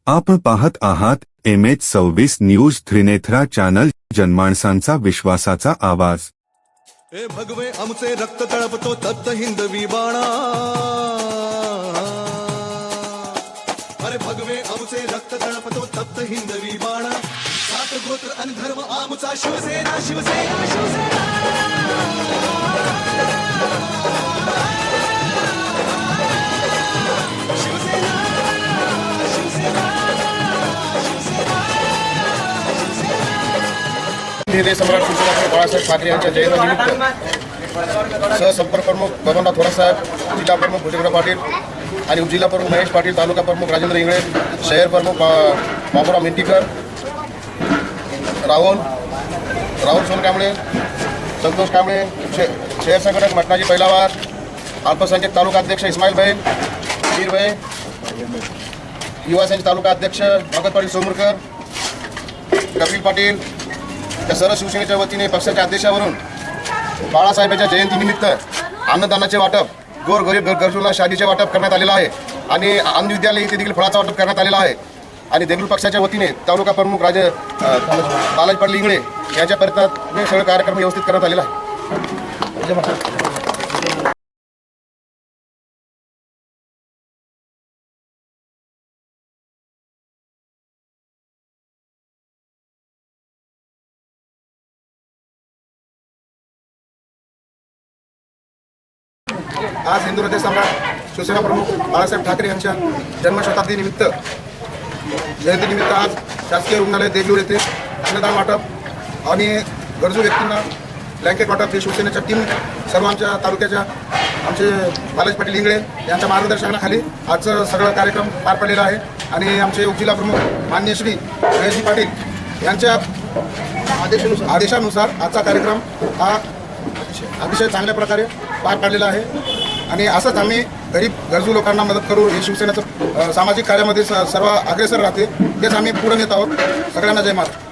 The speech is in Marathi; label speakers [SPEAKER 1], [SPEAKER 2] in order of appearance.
[SPEAKER 1] आपण पाहत आहात MH26 न्यूज त्रिनेत्रा चॅनल, जनमानसांचा विश्वासाचा आवाज।
[SPEAKER 2] ए भगवे आमचे रक्त तळपतो तप्त हिंदवी बाणा, अरे भगवे आमचे रक्त तळपतो तप्त हिंदवी बाणा, सात गोत्र आणि धर्म आमचा शिवसेना शिवसेना शिवसेना।
[SPEAKER 3] सम्राट शिवसेना बाळासाहेब ठाकरे यांच्या जयंतीनिमित्त सहसंपर्क प्रमुख बबनराव थोरातसाहेब, जिल्हा प्रमुख भुजंगराव पाटील आणि उपजिल्हा प्रमुख महेश पाटील, तालुका प्रमुख राजेंद्र इंगळे, शहर प्रमुख बाबूराव मेंढीकर, राहुल सोनकांबळे, संतोष कांबळे, शहर संघटक मटनाजी पैलावार, अल्पसंख्याक तालुका अध्यक्ष इस्माईल भाई वीरभाई, युवा संघ तालुका अध्यक्ष भगत पाटील सोमुरकर, कपिल पाटील या सर्व शिवसेनेच्या वतीने पक्षाच्या आदेशावरून बाळासाहेबांच्या जयंतीनिमित्त अन्नदानाचे वाटप, गोरगरीब गरजूंना शादीचे वाटप करण्यात आलेलं आहे आणि अन्य विद्यालय इथे देखील फळाचं वाटप करण्यात आलेलं आहे। आणि देगलूर पक्षाच्या वतीने तालुका प्रमुख बालाजी पाटील इंगळे यांच्या प्रयत्नात सगळे कार्यक्रम व्यवस्थित करण्यात आलेला आहे। आज हिंदू हृदय सम्राट शिवसेना प्रमुख बाळासाहेब ठाकरे यांच्या जन्मशताब्दीनिमित्त जयंतीनिमित्त आज शासकीय रुग्णालय देगलूर येथे अन्नदान वाटप आणि गरजू व्यक्तींना ब्लँकेट वाटप ही शिवसेनेच्या टीम सर्व आमच्या तालुक्याच्या आमचे बालाजी पाटील इंगळे यांच्या मार्गदर्शनाखाली आजचं सगळं कार्यक्रम पार पडलेला आहे। आणि आमचे उपजिल्हा प्रमुख माननीय श्री महेशजी पाटील यांच्या आदेशानुसार आजचा कार्यक्रम हा अतिशय चांगल्या प्रकारे पार पाडलेला आहे। आणि असंच आम्ही गरीब गरजू लोकांना मदत करू हे शिवसेनेचं सामाजिक कार्यामध्ये सर्व अग्रेसर राहते, तेच आम्ही पुढे नेत आहोत। सगळ्यांना जय महाराष्ट्र।